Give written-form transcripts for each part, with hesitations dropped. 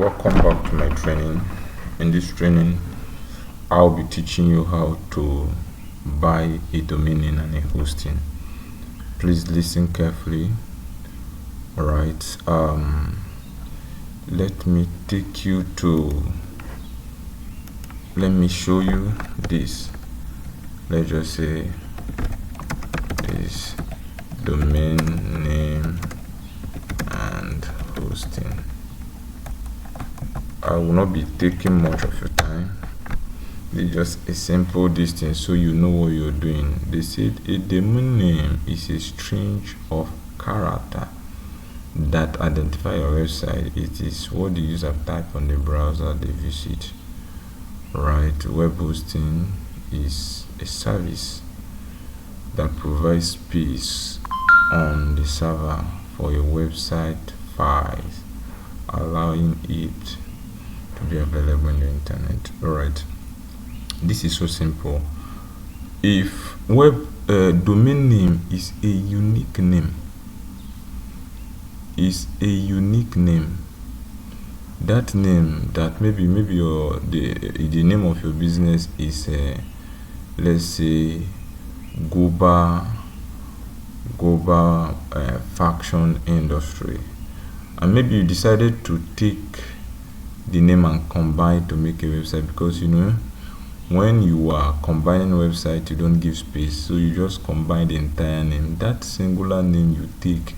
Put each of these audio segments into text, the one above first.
Welcome back to my training. In this training, I'll be teaching you how to buy a domain name and a hosting. Please listen carefully. Alright, let me take you to, let me show you this. Let's just say this domain name and hosting. I will not be taking much of your time. It's just a simple distance so you know what you're doing. They said a domain name is a string of character that identify your website. It is what the user type on the browser they visit. Right, web hosting is a service that provides space on the server for your website files, allowing it to be available on the internet. Alright, this is so simple. If domain name is a unique name, that name that maybe your the name of your business is let's say Goba Faction Industry, and maybe you decided to take the name and combine to make a website, because you know when you are combining website you don't give space, so you just combine the entire name. That singular name you take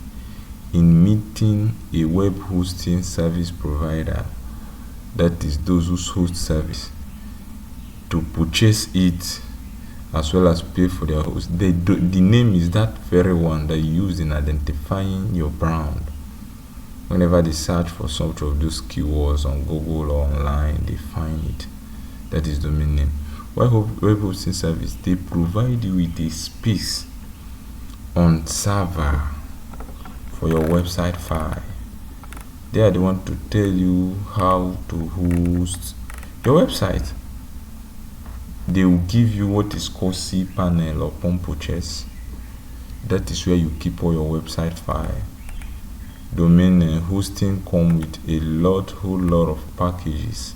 in meeting a web hosting service provider, that is those who host service, to purchase it as well as pay for their host. The name is that very one that you use in identifying your brand. Whenever they search for some of those keywords on Google or online, they find it. That is domain name. Web hosting service, they provide you with a space on server for your website file. They are the one to tell you how to host your website. They will give you what is called cPanel upon purchase. That is where you keep all your website file. Domain hosting come with a whole lot of packages.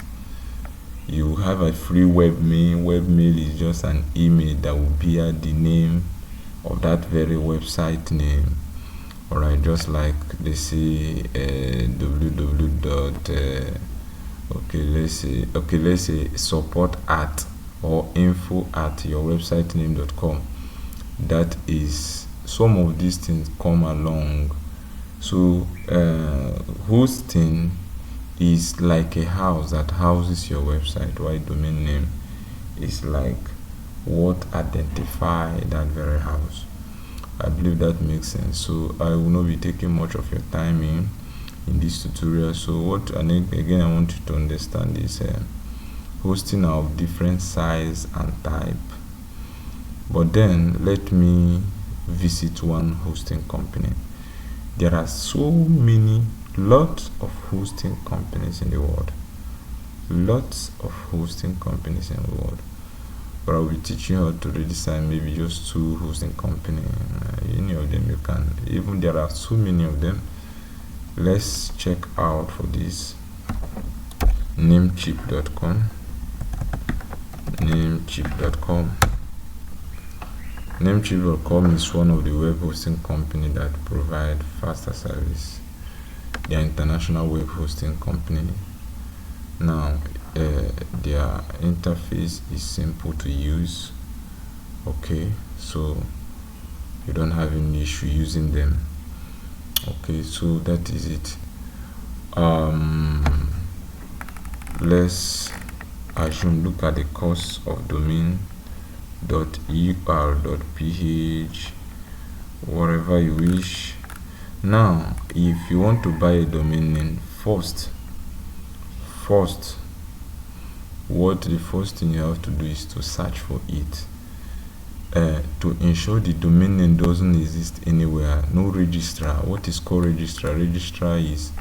You have a free webmail. Webmail is just an email that will bear the name of that very website name. Alright, just like they say let's say support at or info at your website name.com. That is, some of these things come along. So hosting is like a house that houses your website, while domain name is like what identify that very house. I believe that makes sense. So I will not be taking much of your time in this tutorial. So what again I want you to understand is hosting are of different size and type. But then let me visit one hosting company. There are so many, lots of hosting companies in the world. But I will be teaching you how to redesign maybe just 2 hosting company. Any of them you can. Even there are so many of them. Let's check out for this. Namecheap.com. Namecheap.com is one of the web hosting company that provide faster service. They are international web hosting company. Now their interface is simple to use. Okay, so you don't have any issue using them. Okay, so that is it. Let's assume, look at the cost of domain.ur.ph, whatever you wish. Now if you want to buy a domain name, first the first thing you have to do is to search for it, to ensure the domain name doesn't exist anywhere. No registrar. What is called registrar is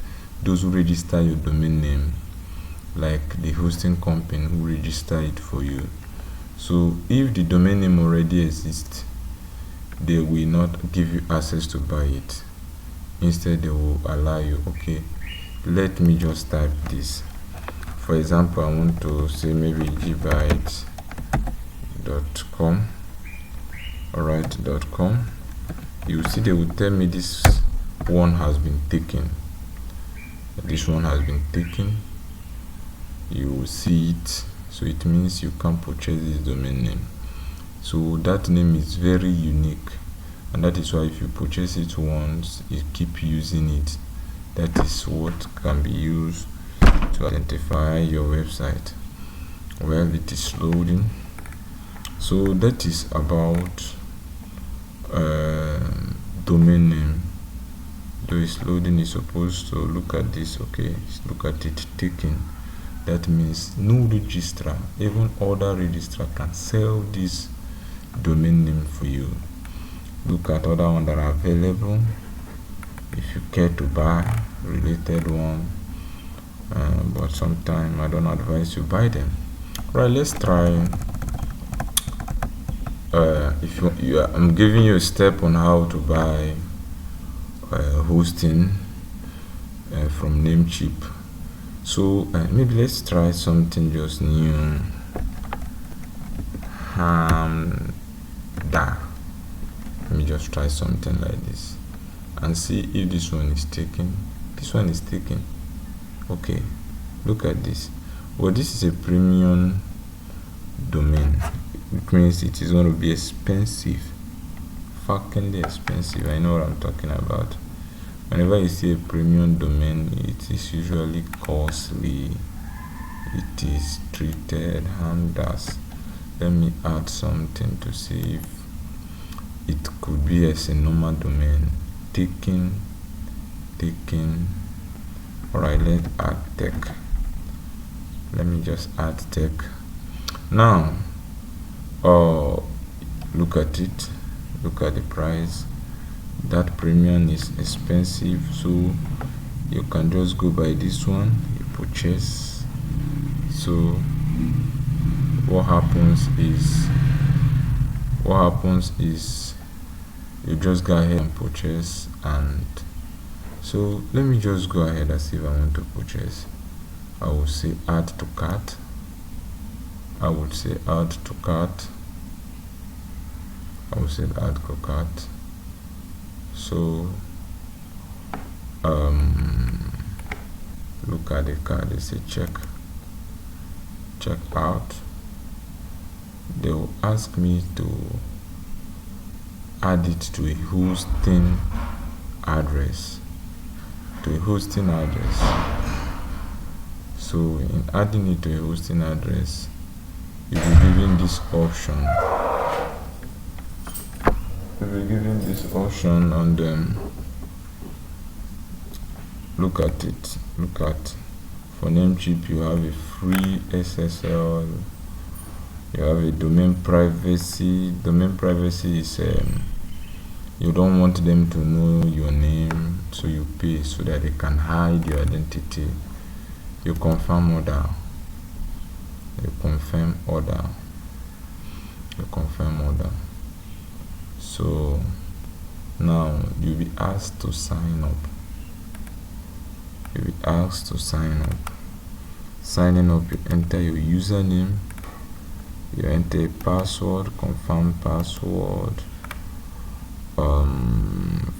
those who register your domain name, like the hosting company who register it for you. So if the domain name already exists, they will not give you access to buy it. Instead they will allow you, okay, let me just type this. For example, I want to say maybe gbyte.com. alright, .com. You see they will tell me this one has been taken. This one has been taken. You will see it, so it means you can purchase this domain name. So that name is very unique, and that is why if you purchase it once, you keep using it. That is what can be used to identify your website. Well, it is loading. So that is about domain name. Though it's loading, is supposed to look at this. Okay, look at it taken. That means no registrar, even other registrar, can sell this domain name for you. Look at other ones that are available if you care to buy related one, but sometimes I don't advise you buy them. Right, let's try. If I'm giving you a step on how to buy hosting from Namecheap. So maybe let's try something just new. Let me just try something like this and see if this one is taken. This one is taken. Okay, look at this. Well, this is a premium domain, which means it is going to be expensive, fuckingly expensive. I know what I'm talking about. Whenever you see a premium domain, it is usually costly. It is treated as. Let me add something to see if it could be as a normal domain. Taken. Alright, let's add tech. Let me just add tech. Now, look at it. Look at the price. That premium is expensive, so you can just go by this one. You purchase. So what happens is you just go ahead and purchase. And so let me just go ahead and see if I want to purchase. I will say add to cart. I would say add to cart. I will say add to cart. So look at the card. They say check out. They will ask me to add it to a hosting address. So in adding it to a hosting address, you'll be given this option. On them. Look at it. For Namecheap, you have a free SSL. You have a domain privacy. Domain privacy is you don't want them to know your name, so you pay so that they can hide your identity. You confirm order. So now you'll be asked to sign up. Signing up, you enter your username, you enter a password, confirm password,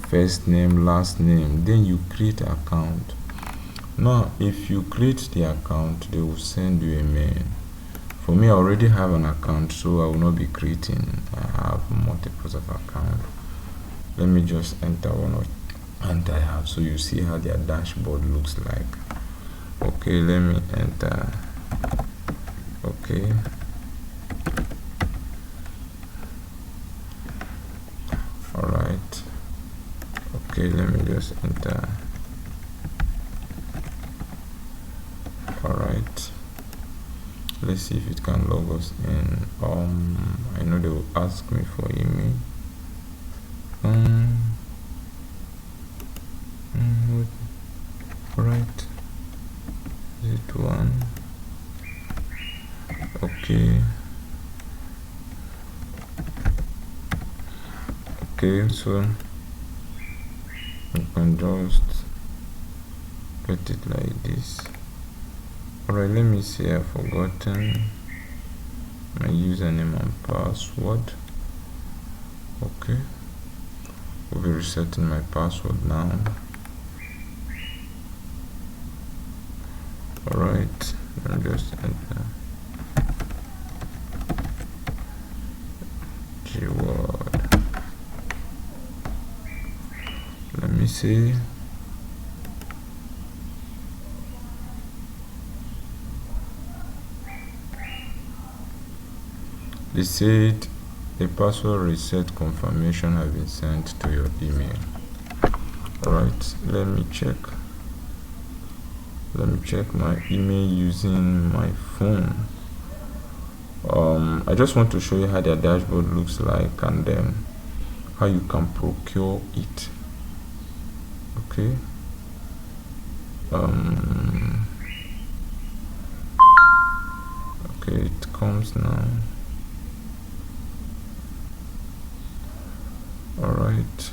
first name, last name, then you create an account. Now if you create the account, they will send you a mail. For me, I already have an account, so I will not be creating. I have multiples of accounts. Let me just enter one of and I have, so you see how their dashboard looks like. Okay, let me enter. Okay, all right. Okay, let me just enter. All right, let's see if it can log us in. I know they will ask me for email. Right, is it one? Okay, so you can just get it like this. Alright, let me see, I've forgotten my username and password. Okay, we'll be resetting my password now. Alright, let me just enter Gword. Let me see. They said a password reset confirmation has been sent to your email. Alright, let me check my email using my phone. I just want to show you how their dashboard looks like and then how you can procure it. Okay, okay, it comes now. Alright,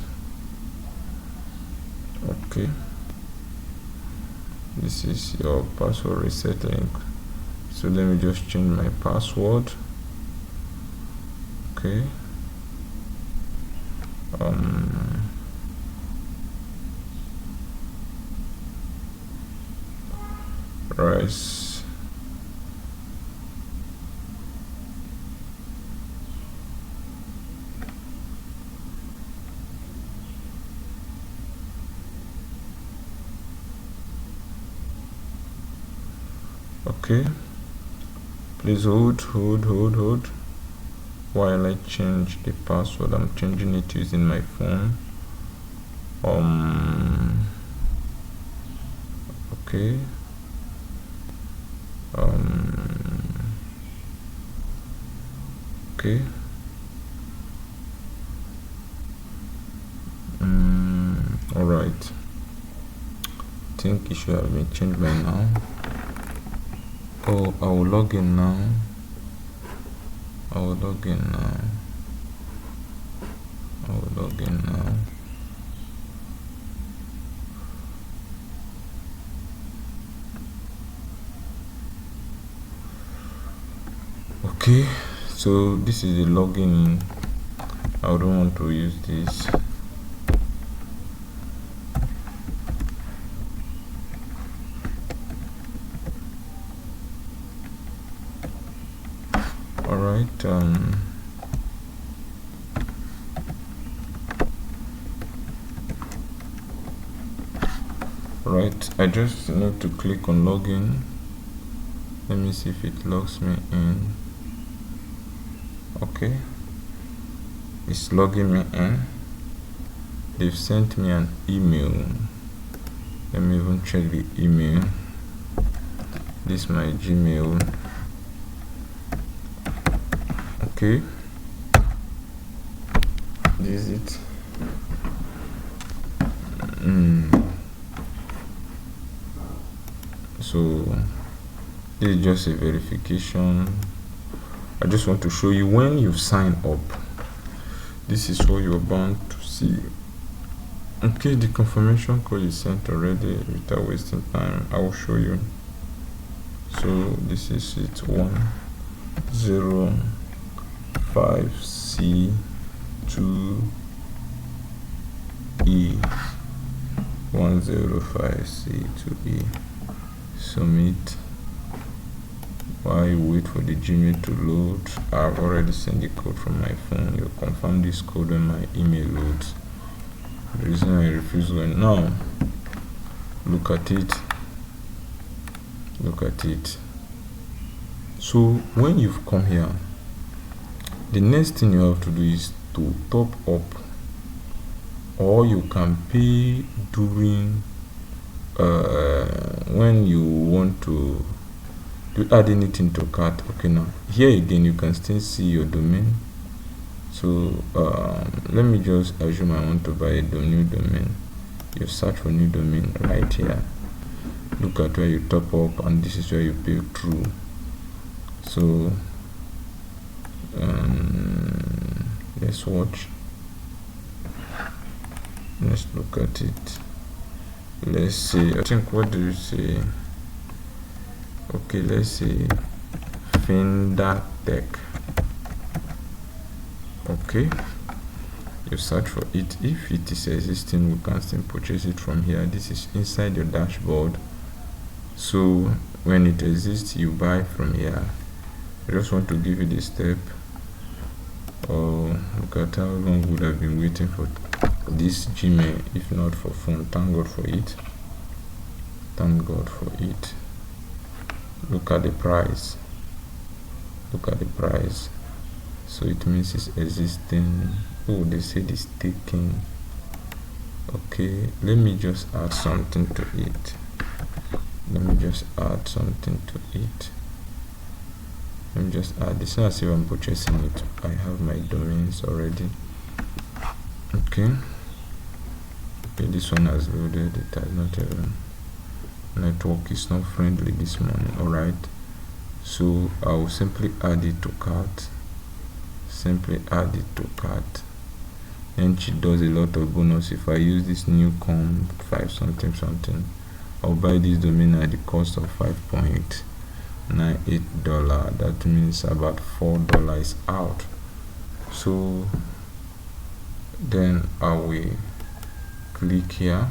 okay, this is your password reset link. So let me just change my password. Okay, right. Okay, please hold while I change the password. I'm changing it using my phone. Okay, okay, all right, I think it should have been changed by now. Oh, I will log in now. Okay, so this is the login. I don't want to use this. Alright, right, I just need to click on login. Let me see if it logs me in. Okay, it's logging me in. They've sent me an email. Let me even check the email. This is my Gmail. Okay, this is it. So this is just a verification. I just want to show you when you sign up, this is what you're bound to see. Okay, the confirmation code is sent already. Without wasting time, I will show you. So this is it, 105C2E, 105C2E. Submit. While you wait for the Gmail to load, I've already sent the code from my phone. You'll confirm this code when my email loads. The reason I refuse going now, look at it. So when you've come here, the next thing you have to do is to top up, or you can pay during when you want to add anything to cart. Okay, now here again you can still see your domain. So let me just assume I want to buy a new domain. You search for new domain right here. Look at where you top up, and this is where you pay through. So let's watch. Let's look at it. let's say, I think, what do you say? Okay, let's say Finder Tech. Okay, you search for it. If it is existing, we can still purchase it from here. This is inside your dashboard, so when it exists, you buy from here. I just want to give you the step. Oh, look at how long would have been waiting for this Gmail if not for phone. Thank God for it. Thank God for it. Look at the price. Look at the price. So it means it's existing. Oh, they said it's taking. Okay, let me just add something to it. Let me just add something to it. Let me just add this. As if I'm purchasing it, I have my domains already. Okay, this one has loaded. It has not network is not friendly this morning. All right, so I will simply add it to cart. Simply add it to cart. And she does a lot of bonus. If I use this new com 5 something something, I'll buy this domain at the cost of $5.98. That means about $4 out. So then I will click here.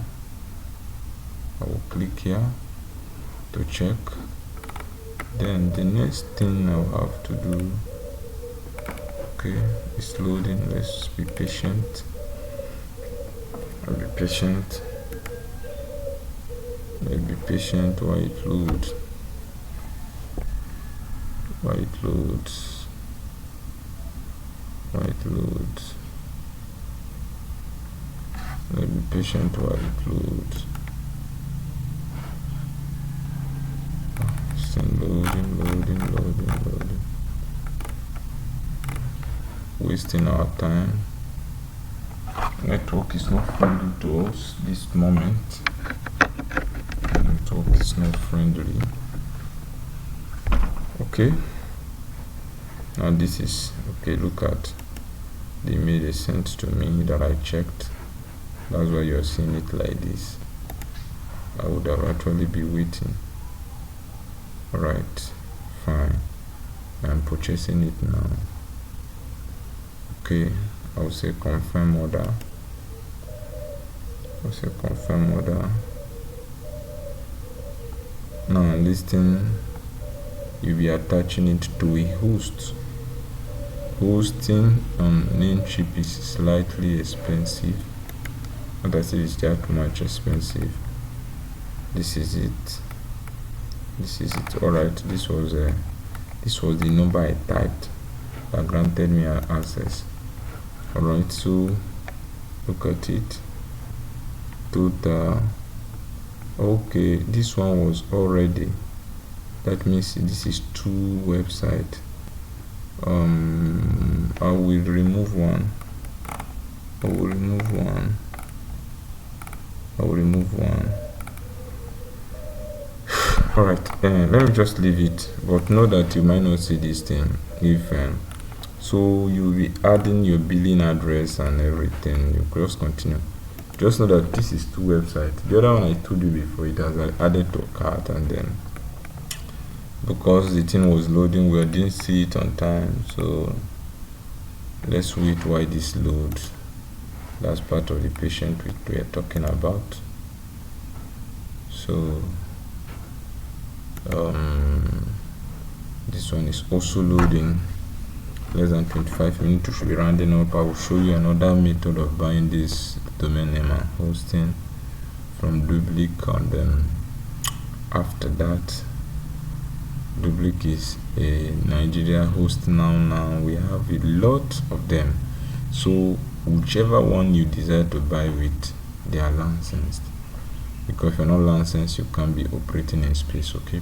I will click here to check. Then the next thing I'll have to do, okay, it's loading. Let's be patient. I'll be patient. I'll be patient while it loads. While it loads. While it loads. I'll be patient while it loads. Still loading. Wasting our time. Network is not friendly to us this moment. Network is not friendly. Okay, now this is okay. Look at the email they sent to me that I checked. That's why you're seeing it like this. I would have actually be waiting. Alright, fine. I'm purchasing it now. Okay, I will say confirm order. Now listing, you'll be attaching it to a host. Hosting on Namecheap is slightly expensive. Not as if it's that much expensive. This is it. Alright, this was the number I typed that granted me access. Alright, so look at it. Total. Okay, this one was already. That means this is 2 websites. I will remove one. Alright, let me just leave it, but know that you might not see this thing. If so you'll be adding your billing address and everything. You just continue. Just know that this is 2 websites. The other one I told you before, it has added to a cart, and then because the thing was loading, we didn't see it on time, so let's wait while this loads. That's part of the patient we are talking about. So this one is also loading. Less than 25 minutes, we should be rounding up. I will show you another method of buying this domain name and hosting from Dublic, and then after that, Dublic is a Nigeria host now we have a lot of them, so whichever one you desire to buy with, they are licensed, because if you're not licensed, you can't be operating in space. Okay,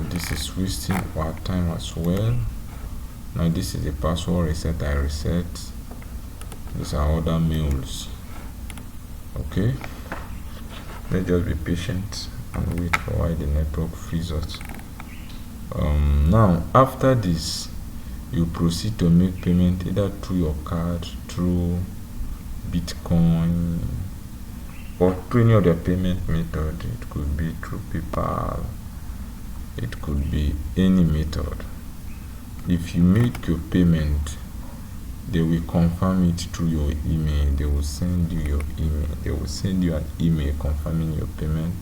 this is wasting our time as well. Now this is the password reset I reset. These are other mails. Okay, let's just be patient and wait for why the network freezes. Now after this, you proceed to make payment either through your card, through Bitcoin, or through any other payment method. It could be through PayPal, it could be any method. If you make your payment, they will confirm it through your email. They will send you your email. They will send you an email confirming your payment.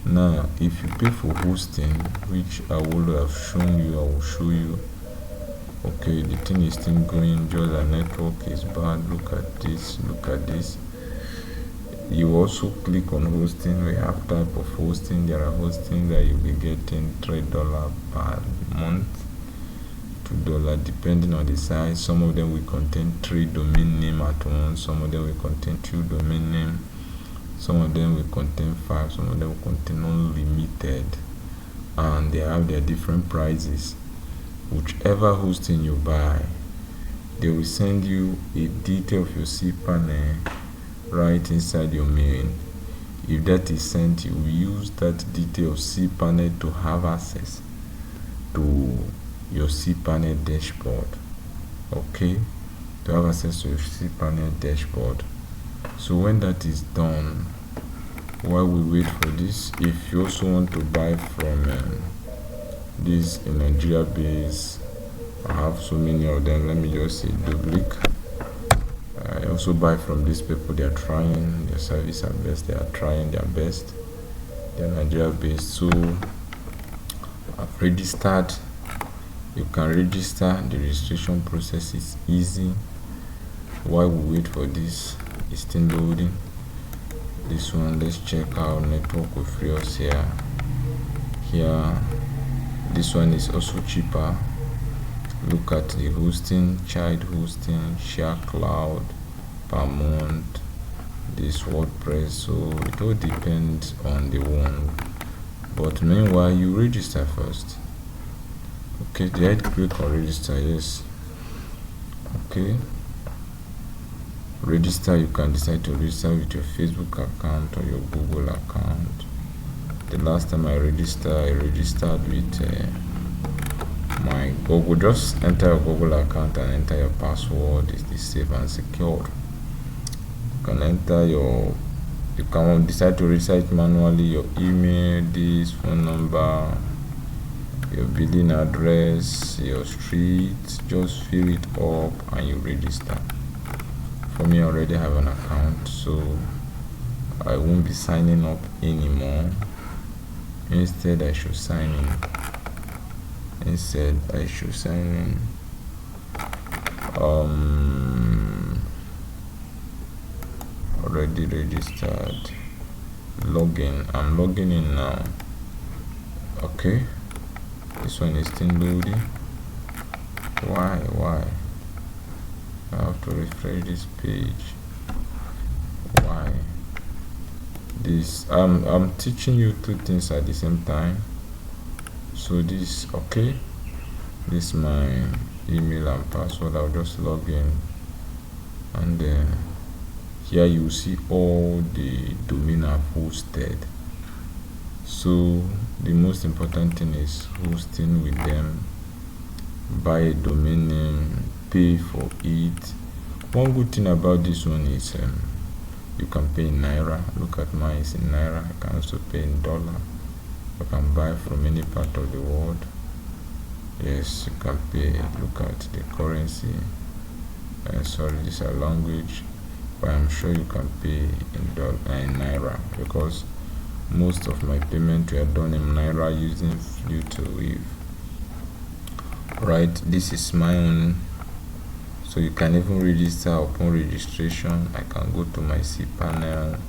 Now, if you pay for hosting, which I would have shown you, I will show you. Okay, the thing is still going, just the network is bad. Look at this, look at this. You also click on hosting. We have type of hosting. There are hosting that you'll be getting $3 per month, $2 depending on the size. Some of them will contain 3 domain name at once. Some of them will contain 2 domain name. Some of them will contain 5. Some of them will contain unlimited, and they have their different prices. Whichever hosting you buy, they will send you a detail of your cPanel right inside your mail. If that is sent, you will use that detail of cPanel to have access to your cPanel dashboard. Okay, to have access to your cPanel dashboard. So when that is done, while we wait for this, if you also want to buy from this in Nigeria base, I have so many of them. Let me just say Dublic. I also buy from these people. They are trying their service at best. They are trying their best. They are Nigeria based. So I've registered. You can register. The registration process is easy. While we wait for this, it's still loading. This one, let's check out network with free us here. This one is also cheaper. Look at the hosting, child hosting, share cloud per month, this WordPress. So it all depends on the one, but meanwhile you register first. Okay, did I click on register? Yes. Okay, register. You can decide to register with your Facebook account or your Google account. The last time I registered with my Google. Just enter your Google account and enter your password. It's safe and secure. You can enter you can decide to reset manually your email, this phone number, your billing address, your street. Just fill it up and you register. For me, I already have an account, so I won't be signing up anymore. Instead, I should sign in. Already registered. Login. I'm logging in now. Okay, this one is still loading. Why I have to refresh this page? Why this? I'm teaching you 2 things at the same time. So this, okay, this is my email and password. I'll just log in, and then here you will see all the domain I've hosted. So the most important thing is hosting with them. Buy a domain name, pay for it. One good thing about this one is you can pay in Naira. Look at mine, it's in Naira. I can also pay in dollar. You can buy from any part of the world. Yes, you can pay. Look at the currency. Sorry, this is a language, but I'm sure you can pay in Naira, because most of my payment were done in Naira using Flutterwave. Right, this is my own. So you can even register. Upon registration, I can go to my cPanel.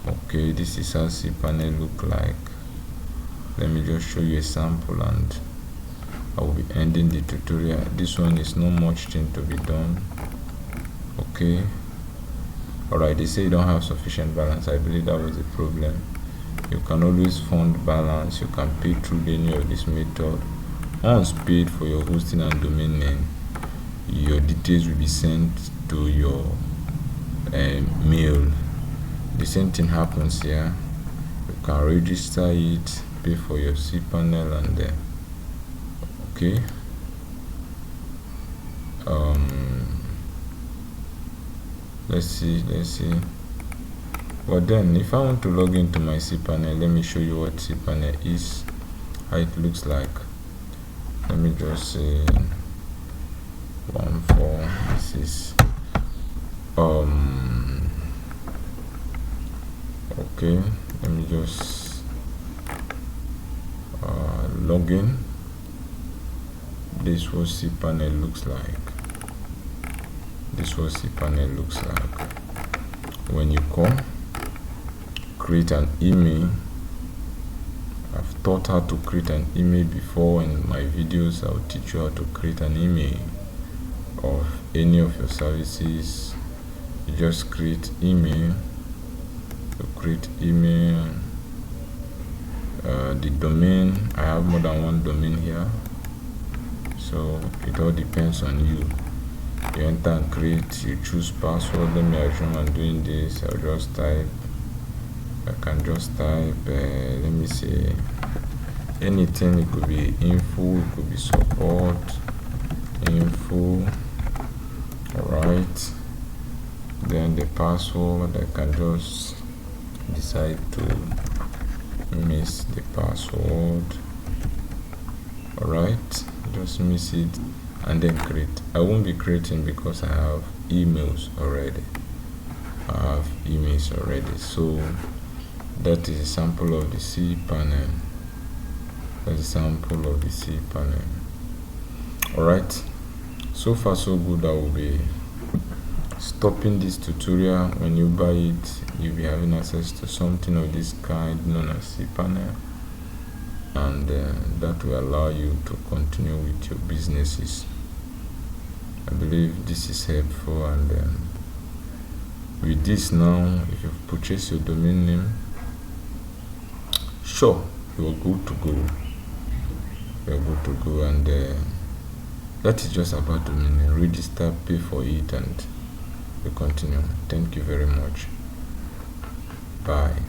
Okay, this is how cPanel look like. Let me just show you a sample and I will be ending the tutorial. This one is not much thing to be done. Okay, alright, they say you don't have sufficient balance. I believe that was the problem. You can always fund balance. You can pay through any of this method. Once paid for your hosting and domain name, your details will be sent to your mail. The same thing happens here. You can register it, pay for your cPanel, and then okay, let's see. But then if I want to log into my cPanel, let me show you what cPanel is, how it looks like. Let me just say 1.4. This is okay, let me just log in. This what cPanel looks like. This what cPanel looks like. When you come, create an email. I've taught how to create an email before in my videos. I'll teach you how to create an email of any of your services. You just create email. You create email. The domain, I have more than one domain here, so it all depends on you. You enter and create, you choose password. Let me assume I'm doing this. I'll just type, I can just type let me say anything. It could be info, it could be support, info. Alright, then the password, I can just decide to miss the password. Alright, just miss it and then create. I won't be creating because I have emails already. So that is a sample of the cPanel. That's a sample of the cPanel. Alright, so far so good. I will be stopping this tutorial. When you buy it, you'll be having access to something of this kind known as cPanel, and that will allow you to continue with your businesses. I believe this is helpful, and with this now, if you purchase your domain name, sure, you're good to go. And that is just about domain name. Register, pay for it, and we continue. Thank you very much. Bye.